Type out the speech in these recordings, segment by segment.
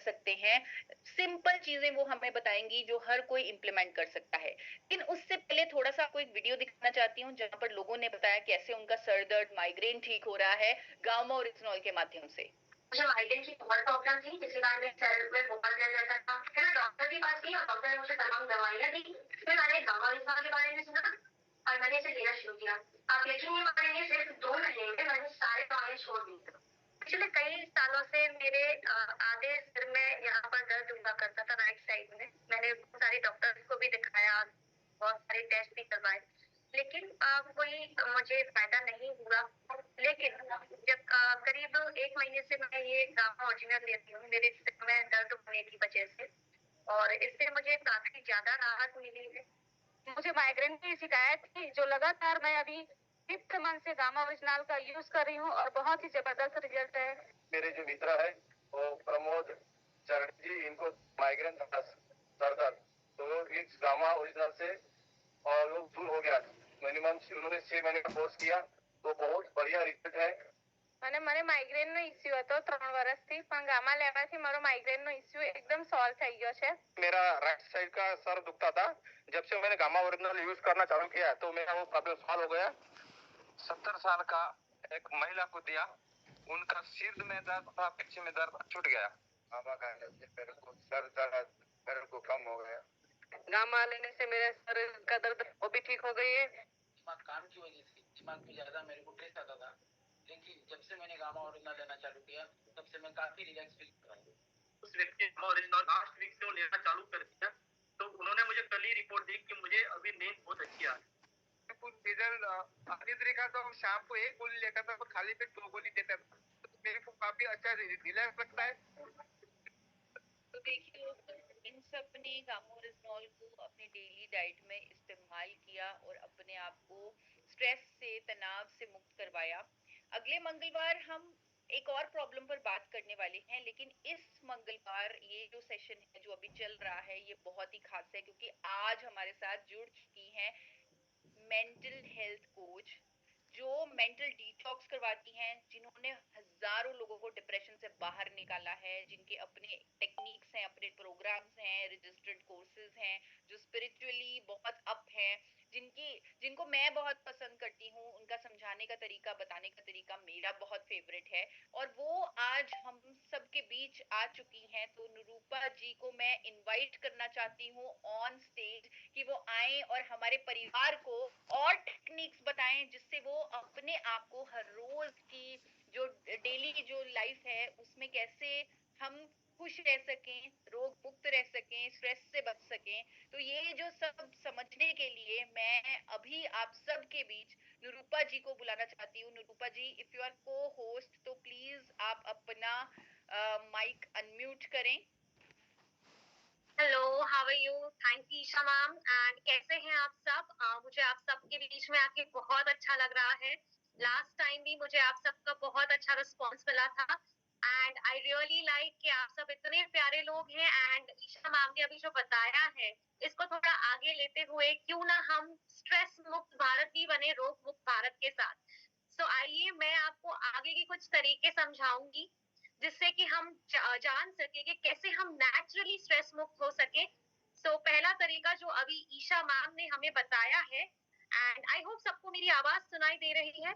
सकते हैं। सिंपल चीज़ें वो हमें बताएँगी जो हर कोई इम्प्लीमेंट कर सकता है। लेकिन उससे पहले थोड़ा-सा आपको एक वीडियो दिखाना चाहती हूँ जहाँ पर लोगों ने बताया कैसे उनका सर दर्द, माइग्रेन ठीक हो रहा है गामा ओरिजिनॉल के माध्यम से। मुझे माइग्रेन की बहुत प्रॉब्लम थी, जिसके कारण मेरे सर में बहुत दर्द रहता था। फिर मैं डॉक्टर के पास गई और डॉक्टर ने मुझे तमाम दवाइयाँ दी। फिर मैंने गामा ओरिजिनल के बारे में सुना और मैंने इसे लेना शुरू किया। आप यकीन नहीं मानेंगे, सिर्फ 2 महीने में मैंने सारे दवाइयाँ छोड़ दी। पिछले कई सालों से मेरे आधे सिर में यहाँ पर दर्द हुआ करता था, राइट साइड में। मैंने बहुत सारे डॉक्टर्स को भी दिखाया, बहुत सारे टेस्ट भी करवाए, लेकिन कोई मुझे फायदा नहीं हुआ। लेकिन जब करीब 1 महीने से मैं ये गामा ओरिजिनल लेती हूँ मेरे सिर में दर्द होने की वजह से, और इससे मुझे काफी ज्यादा राहत मिली है। मुझे माइग्रेन की शिकायत थी, जो लगातार मैं अभी 5th मंथ से गामा ओरिजिनल का यूज कर रही हूँ और बहुत ही जबरदस्त रिजल्ट है। मेरे जो मित्र है वो प्रमोद चरण जी, इनको माइग्रेन था, सर दर्द, तो इस गामा ओरिजिनल से और वो दूर हो गया। मिनिमम उन्होंने 6 महीने का कोर्स किया, तो बहुत बढ़िया रिजल्ट है। મને માઇગ્રેનનો ઇસ્યુ હતો 3 વર્ષથી, પણ ગામા લેવાથી મારો માઇગ્રેનનો ઇસ્યુ એકદમ સોલ્વ થઈ ગયો છે। मेरा राइट साइड का सर दुखता था, जब से मैंने गामा ओरिजिनल यूज करना चालू किया तो मेरा वो प्रॉब्लम सॉल्व हो गया। 70 साल का एक महिला को दिया, उनका सिर में दर्द था, पीछे में दर्द छूट गया। गामा खाने से मेरे को सर दर्द मेरे को कम हो गया। गामा लेने से मेरे सर का दर्द वो भी ठीक हो गई है। काम की वजह से दिमाग में ज्यादा मेरे को स्ट्रेस आता था, लेकिन जब से मैंने गामा ओरिजिनल लेना चालू किया तब से मैं काफी रिलैक्स फील कर रहा हूँ। उस व्यक्ति ने गामा ओरिजिनल लास्ट वीक से वो लेना चालू कर दिया, तो उन्होंने मुझे कल ही रिपोर्ट दी कि मुझे अभी नींद बहुत अच्छी आ रही है। कुछ रिजल्ट अपनी तरीका तो शाम को 1 गोली लेता था और खाली पेट 2 गोली देता था, तो मेरे को काफी अच्छा रिलैक्स लगता है। तो देखिए दोस्तों, इन सब ने गामा ओरिजिनॉल को अपनी डेली डाइट में इस्तेमाल किया और अपने आप को स्ट्रेस से, तनाव से मुक्त करवाया। अगले मंगलवार हम एक और प्रॉब्लम पर बात करने वाले हैं, लेकिन इस मंगलवार ये जो सेशन है जो अभी चल रहा है ये बहुत ही खास है, क्योंकि आज हमारे साथ जुड़ चुकी हैं मेंटल हेल्थ कोच जो मेंटल डिटॉक्स करवाती हैं, जिन्होंने हजारों लोगों को डिप्रेशन से बाहर निकाला है, जिनके अपने टेक्निक्स हैं, अपने प्रोग्राम्स हैं, रजिस्टर्ड कोर्सेज हैं, जो स्पिरिचुअली बहुत अप हैं, जिनकी जिनको मैं बहुत पसंद करती हूँ। उनका समझाने का तरीका, बताने का तरीका मेरा बहुत फेवरेट है और वो आज हम सबके बीच आ चुकी हैं। तो निरूपा जी को मैं इनवाइट करना चाहती हूँ ऑन स्टेज कि वो आए और हमारे परिवार को और टेक्निक्स बताएं, जिससे वो अपने आप को हर रोज की जो डेली जो लाइफ है उसमें कैसे हम खुश रह सकें, रोग मुक्त रह सकें, स्ट्रेस से बच सकें। तो ये जो सब समझने के लिए मैं अभी आप सबके बीच निरूपा जी को बुलाना चाहती हूँ। Nirupa ji, if you are co host तो प्लीज आप अपना माइक अनम्यूट करें। Hello, how are you? Thank you Isha ma'am. And कैसे हैं आप सब? मुझे आप सबके बीच में आके बहुत अच्छा लग रहा है। लास्ट टाइम भी मुझे आप सबका बहुत अच्छा रिस्पॉन्स मिला था एंड आई रियली लाइक कि आप सब इतने प्यारे लोग हैं। एंड ईशा मैम ने अभी जो बताया है इसको थोड़ा आगे लेते हुए क्यों ना हम स्ट्रेस मुक्त भारत भी बने, रोग मुक्त भारत के साथ। सो आइए मैं आपको आगे के कुछ तरीके समझाऊंगी जिससे कि हम जान सके कि कैसे हम नेचुरली स्ट्रेस मुक्त हो सके। सो पहला तरीका जो अभी ईशा मैम ने हमें बताया है, एंड आई होप सबको मेरी आवाज सुनाई दे रही है।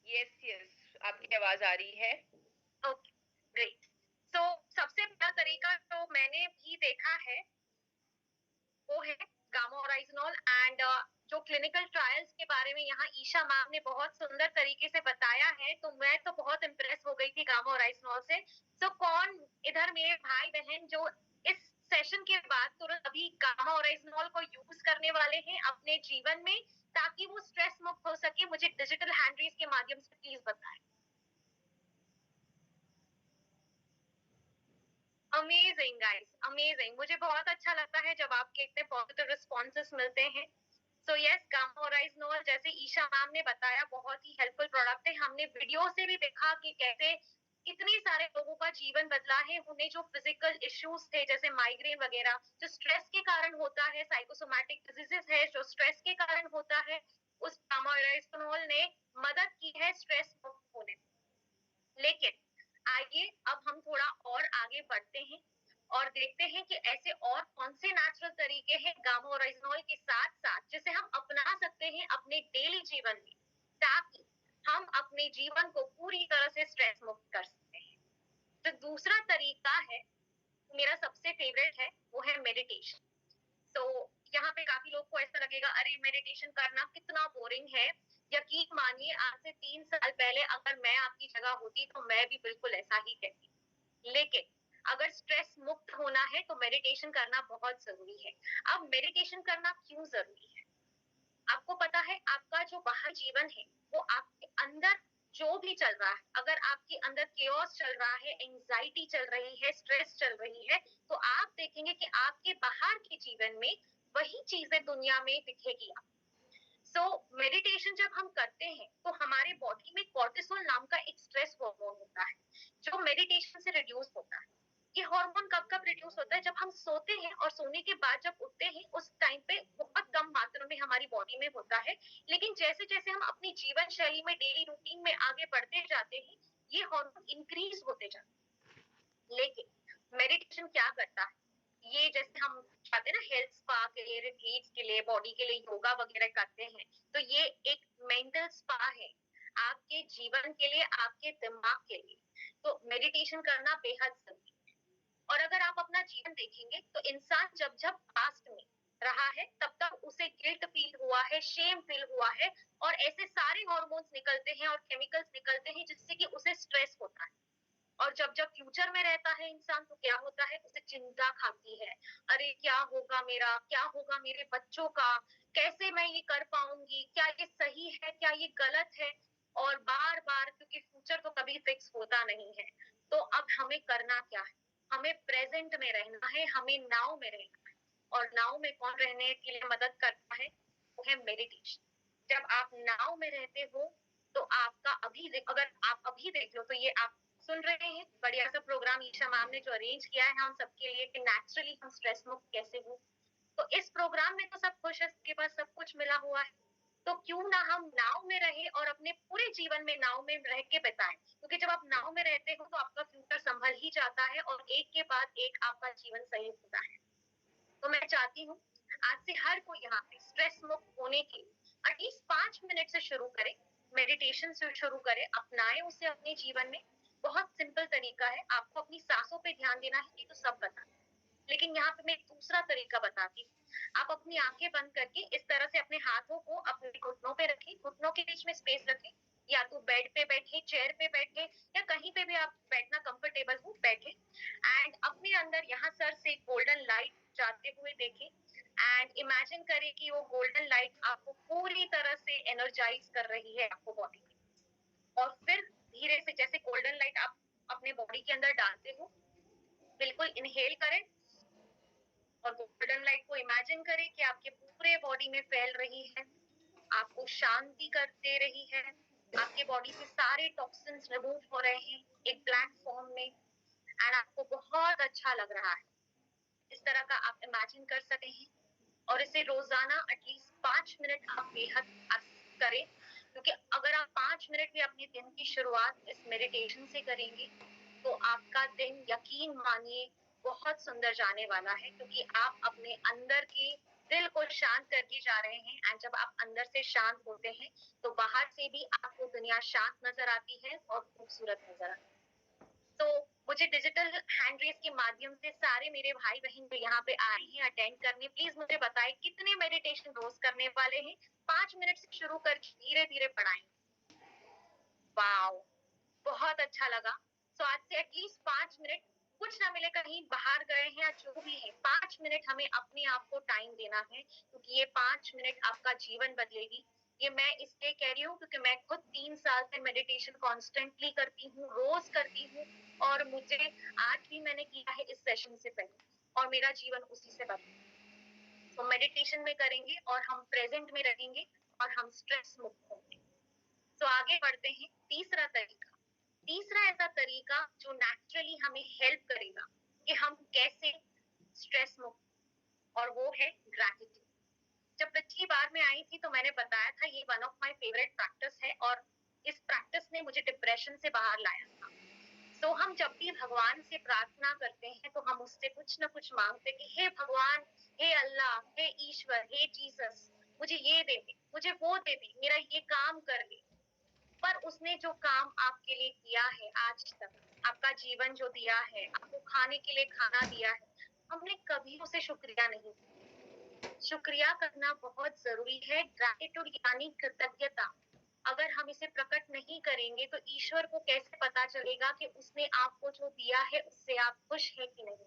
यस यस, आपकी आवाज आ रही है। Okay, great. सो सबसे पहला तरीका जो मैंने भी देखा है वो है गामा ओरिजिनल। एंड जो क्लिनिकल ट्रायल्स के बारे में यहाँ ईशा मैम ने बहुत सुंदर तरीके से बताया है, तो मैं तो बहुत इम्प्रेस हो गई थी गामा ओरिजिनल से। सो कौन इधर मेरे भाई बहन जो इस सेशन के बाद तुरंत अभी गामा ओरिजिनल को यूज करने वाले हैं अपने जीवन में ताकि वो स्ट्रेस मुक्त हो सके, मुझे डिजिटल हैंड रेज के माध्यम से प्लीज बताएं। Amazing guys, amazing. मुझे बहुत अच्छा लगता है जब आपके इतने पॉजिटिव रिस्पॉन्सेस मिलते हैं। सो यस, गामा ओरिजिनल जैसे ईशा मैम ने बताया बहुत ही हेल्पफुल प्रोडक्ट है। हमने वीडियो से भी देखा कि कैसे इतने सारे लोगों का जीवन बदला है। उन्हें जो फिजिकल इश्यूज थे जैसे माइग्रेन वगैरह जो स्ट्रेस के कारण होता है, साइकोसोमैटिक डिजीजेस है जो स्ट्रेस के कारण होता है, उस गामा ओरिजिनल ने मदद की है स्ट्रेस मुक्त होने में। लेकिन आइए अब हम थोड़ा और आगे बढ़ते हैं और देखते हैं कि ऐसे और कौन से नेचुरल तरीके हैं गामा और रेज़ोनॉल के साथ-साथ जिसे हम अपना सकते हैं अपने डेली जीवन में, ताकि हम अपने जीवन को पूरी तरह से स्ट्रेस मुक्त कर सकते हैं। तो दूसरा तरीका है, मेरा सबसे फेवरेट है, वो है मेडिटेशन। तो यहाँ पे काफ़ी लोग को ऐसा लगेगा, अरे मेडिटेशन करना कितना बोरिंग है। यकीन मानिए आज से 3 साल पहले अगर मैं आपकी जगह होती तो मैं भी बिल्कुल ऐसा ही कहती। लेकिन अगर स्ट्रेस मुक्त होना है तो मेडिटेशन करना बहुत ज़रूरी है। अब मेडिटेशन करना क्यों ज़रूरी है? आपको पता है आपका जो बाहर जीवन है, वो आपके अंदर जो भी चल रहा है, अगर आपके अंदर केओस चल रहा है, एंग्जायटी चल रही है, स्ट्रेस चल रही है, तो आप देखेंगे कि आपके बाहर के जीवन में वही चीज़ें दुनिया में दिखेगी आपको। सो मेडिटेशन जब हम करते हैं तो हमारे बॉडी में कॉर्टिसोल नाम का एक स्ट्रेस हार्मोन होता है जो मेडिटेशन से रिड्यूस होता है। ये हार्मोन कब कब रिड्यूस होता है? जब हम सोते हैं और सोने के बाद जब उठते हैं उस टाइम पे बहुत कम मात्रा में हमारी बॉडी में होता है। लेकिन जैसे जैसे हम अपनी जीवन शैली में डेली रूटीन में आगे बढ़ते जाते हैं ये हार्मोन इंक्रीज होते जाते हैं। लेकिन मेडिटेशन क्या करता है? ये जैसे हम चाहते हैं ना हेल्थ स्पा के लिए, रिट्रीट्स के लिए, बॉडी के लिए योगा वगैरह करते हैं, तो ये एक मेंटल स्पा है, आपके जीवन के लिए, आपके दिमाग के लिए। तो मेडिटेशन करना बेहद ज़रूरी है। और अगर आप अपना जीवन देखेंगे तो इंसान जब-जब पास्ट में रहा है, तब-तब उसे गिल्ट फील हुआ है, शेम फील हुआ है और ऐसे सारे हार्मोन्स निकलते हैं और केमिकल्स निकलते हैं जिससे कि उसे स्ट्रेस होता है। और जब जब फ्यूचर में रहता है इंसान तो क्या होता है? उसे चिंता खाती है। अरे क्या होगा मेरा? क्या होगा मेरे बच्चों का? कैसे मैं ये कर पाऊँगी? क्या ये सही है? क्या ये गलत है? और बार-बार क्योंकि फ्यूचर तो कभी फिक्स होता नहीं है। तो अब हमें करना क्या है? हमें प्रेज़ेंट में रहना है, हमें नाउ में रहना है। और नाउ में कौन रहने के लिए मदद करता है? वो है मेडिटेशन। जब आप नाउ में रहते हो तो आपका अगर आप अभी देख लो तो ये आप सुन रहे हैं बढ़िया सा प्रोग्राम ईशा मैम ने जो अरेंज किया है हम सबके लिए कि नेचुरली हम स्ट्रेस मुक्त कैसे हो। तो इस प्रोग्राम में तो सब खुश है, सबके पास सब कुछ मिला हुआ है। तो क्यों ना हम नाव में रहे और अपने पूरे जीवन में नाव में रह के बिताएं, क्योंकि जब आप नाव में रहते हो तो आपका फ्यूचर संभल ही जाता है और एक के बाद एक आपका जीवन सही होता है। तो मैं चाहती हूँ आज से हर कोई यहाँ पे स्ट्रेस मुक्त होने के एटलीस्ट 5 मिनट से शुरू करे, मेडिटेशन से शुरू करे, अपनाए उसे अपने जीवन में। बहुत सिंपल तरीका है, आपको अपनी सांसों पे ध्यान देना है, ये तो सब पता है। लेकिन यहाँ पे मैं एक दूसरा तरीका बताती हूँ। आप अपनी आंखें बंद करके इस तरह से अपने हाथों को अपने घुटनों पे रखें, घुटनों के बीच में स्पेस रखें, या तो बेड पे बैठे, चेयर पे बैठे या कहीं पे भी आप बैठना कंफर्टेबल हो बैठे। एंड अपने अंदर यहाँ सर से गोल्डन लाइट जाते हुए देखें एंड इमेजिन करें कि वो गोल्डन लाइट आपको पूरी तरह से एनर्जाइज कर रही है आपको बॉडी में। और फिर धीरे से जैसे गोल्डन लाइट आप अपने बॉडी के अंदर डालते हो, बिल्कुल इनहेल करें और गोल्डन लाइट को इमेजिन करें कि आपके पूरे बॉडी में फैल रही है, आपको शांति कर दे रही है, आपके बॉडी से सारे टॉक्सिन्स रिमूव हो रहे हैं एक ब्लैक फॉर्म में एंड आपको बहुत अच्छा लग रहा है। इस तरह का आप इमेजिन कर सकते हैं और इसे रोजाना एटलीस्ट 5 मिनट आप बेहद करें, क्योंकि अगर आप 5 मिनट भी अपने दिन की शुरुआत इस मेडिटेशन से करेंगे तो आपका दिन यकीन मानिए बहुत सुंदर जाने वाला है, क्योंकि आप अपने अंदर के दिल को शांत करके जा रहे हैं एंड जब आप अंदर से शांत होते हैं तो बाहर से भी आपको दुनिया शांत नजर आती है और खूबसूरत नजर आती है। तो मुझे डिजिटल हैंड रेस के माध्यम से सारे मेरे भाई बहन जो यहाँ पे आए हैं अटेंड करने, प्लीज मुझे बताएं कितने मेडिटेशन रोज करने वाले हैं? 5 मिनट से शुरू करके धीरे धीरे बढ़ाएं। वाओ, बहुत अच्छा लगा। सो आज से एटलीस्ट 5 मिनट, कुछ ना मिले कहीं बाहर गए हैं या जो भी है, 5 मिनट हमें अपने आप को टाइम देना है, क्योंकि ये 5 मिनट आपका जीवन बदलेगी। ये मैं इसलिए कह रही हूँ क्योंकि मैं खुद 3 साल से मेडिटेशन कॉन्स्टेंटली करती हूँ, रोज करती हूँ और मुझे आज भी मैंने किया है इस सेशन से पहले और मेरा जीवन उसी से बदला। तो मेडिटेशन में करेंगे और हम प्रेजेंट में रहेंगे और हम स्ट्रेस मुक्त होंगे। तो आगे बढ़ते हैं तीसरा तरीका। तीसरा ऐसा तरीका जो नेचुरली हमें हेल्प करेगा कि हम कैसे स्ट्रेस मुक्त, और वो है ग्रैटिट्यूड। जब पिछली बार मैं आई थी तो मैंने बताया था ये one of my favourite practice है और इस प्रैक्टिस ने मुझे डिप्रेशन से बाहर लाया था। तो हम जब भी भगवान से प्रार्थना करते हैं तो हम उससे कुछ ना कुछ मांगते हैं कि हे भगवान, हे अल्लाह, हे ईश्वर, हे जीसस, मुझे ये दे दे, मुझे वो दे दे, मेरा ये काम कर दे। पर उसने जो काम आपके लिए किया है आज तक, आपका जीवन जो दिया है, आपको खाने के लिए खाना दिया है, हमने कभी उसे शुक्रिया नहीं किया। शुक्रिया करना बहुत ज़रूरी है, ग्रैटिट्यूड यानी कृतज्ञता। अगर हम इसे प्रकट नहीं करेंगे तो ईश्वर को कैसे पता चलेगा कि उसने आपको जो दिया है उससे आप खुश हैं कि नहीं?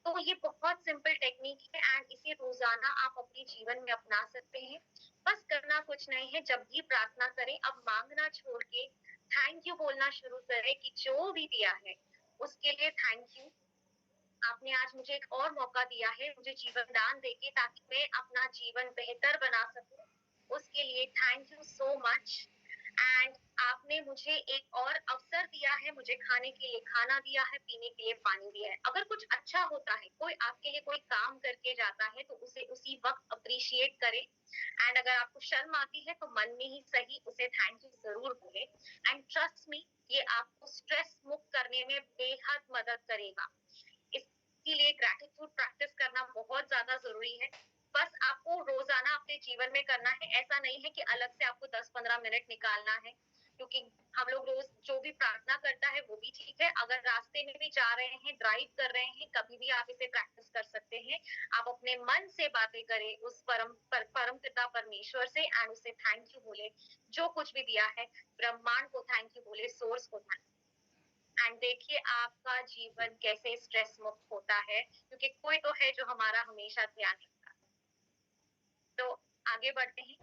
तो ये बहुत सिंपल टेक्निक है एंड इसे रोज़ाना आप अपने जीवन में अपना सकते हैं। बस करना कुछ नहीं है, जब भी प्रार्थना करें, अब माँगना छोड़ के थैंक यू बोलना शुरू करें कि जो भी दिया है, उसके लिए थैंक यू। आपने आज मुझे एक और मौका दिया है, मुझे जीवन दान देके ताकि मैं अपना जीवन बेहतर बना सकूँ। उसके लिए thank you so much and आपने मुझे एक और अवसर दिया है, मुझे खाने के लिए खाना दिया है, पीने के लिए पानी दिया है। अगर कुछ अच्छा होता है, कोई आपके लिए कोई काम करके जाता है तो उसे उसी वक़्त एप्रिशिएट करें एंड अगर आपको शर्म आती है तो मन में ही सही उसे थैंक यू ज़रूर बोलें एंड ट्रस्ट मी, ये आपको स्ट्रेस मुक्त करने में बेहद मदद करेगा। इसीलिए ग्रैटिट्यूड प्रैक्टिस करना बहुत ज़्यादा ज़रूरी है। बस आपको रोज़ाना अपने जीवन में करना है, ऐसा नहीं है कि अलग से आपको 10-15 मिनट निकालना है, क्योंकि हम लोग रोज़ जो भी प्रार्थना करता है वो भी ठीक है, अगर रास्ते में भी जा रहे हैं, ड्राइव कर रहे हैं, कभी भी आप इसे प्रैक्टिस कर सकते हैं। आप अपने मन से बातें करें उस परमपिता परमेश्वर से एंड उसे थैंक यू बोले, जो कुछ भी दिया है, ब्रह्मांड को थैंक यू बोले, सोर्स को थैंक एंड देखिए आपका जीवन कैसे स्ट्रेस मुक्त होता है, क्योंकि कोई तो है जो हमारा हमेशा ध्यान रखता है। तो आगे बढ़ते हैं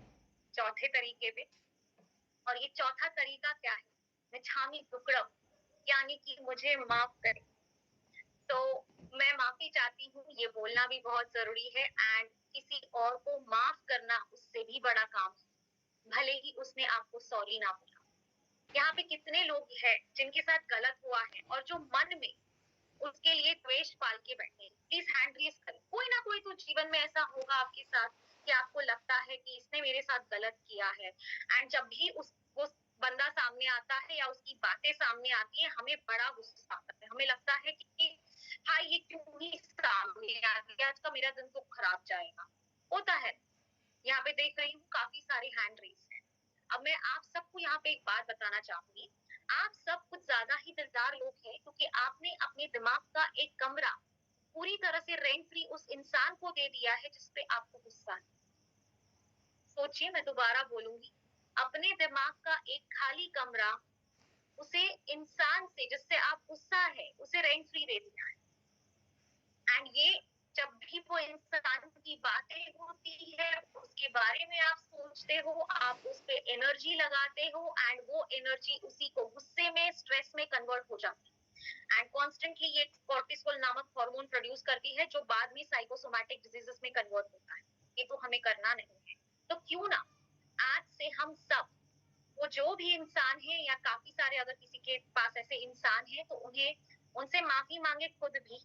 चौथे तरीके पे और ये चौथा तरीका क्या है? मिच्छामी दुक्कडम यानी कि मुझे माफ करें। तो मैं माफी चाहती हूँ, ये बोलना भी बहुत ज़रूरी है एंड किसी और को माफ करना उससे भी बड़ा काम है, भले ही उसने आपको सॉरी ना बोला। यहाँ पे कितने लोग हैं जिनके साथ गलत हुआ है और जो मन में उसके लिए द्वेष पाल के बैठे हैं। प्लीज हैंड रेज करें, कोई ना कोई तो जीवन में ऐसा होगा आपके साथ कि आपको लगता है कि इसने मेरे साथ गलत किया है एंड जब भी उस बंदा सामने आता है या उसकी बातें सामने आती है हमें बड़ा गुस्सा आता है, हमें लगता है कि हाँ ये क्यों ही सामने आ गया, आज का मेरा दिन तो खराब जाएगा। होता है, यहाँ पे देख रही हूँ काफी सारे हैंड रेज हैं। अब मैं आप सबको यहाँ पे एक बात बताना चाहूंगी, आप सब कुछ ज्यादा ही दिलदार लोग हैं क्योंकि आपने अपने दिमाग का एक कमरा पूरी तरह से रेंट फ्री उस इंसान को दे दिया है जिसपे आपको गुस्सा है। सोचिए, मैं दोबारा बोलूंगी, अपने दिमाग का एक खाली कमरा उसे इंसान से जिससे आप गुस्सा है उसे रेंट फ्री दे दिया है एंड ये जब भी वो इंसान की बातें होती है उसके बारे में आप सोचते हो, आप उस पे एनर्जी लगाते हो एंड वो एनर्जी उसी को गुस्से में स्ट्रेस में कन्वर्ट हो जाती है एंड कॉन्स्टेंटली ये कॉर्टिसोल नामक हार्मोन प्रोड्यूस करती है जो बाद में साइकोसोमैटिक डिजीजेस में कन्वर्ट होता है। ये तो हमें करना नहीं है, तो क्यों ना आज से हम सब, वो जो भी इंसान है या काफी सारे अगर किसी के पास ऐसे इंसान है तो उन्हें उनसे माफी मांगे खुद भी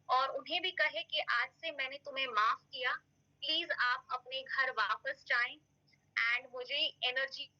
और उन्हें भी कहे कि आज से मैंने तुम्हें माफ किया, प्लीज आप अपने घर वापस जाएं एंड मुझे एनर्जी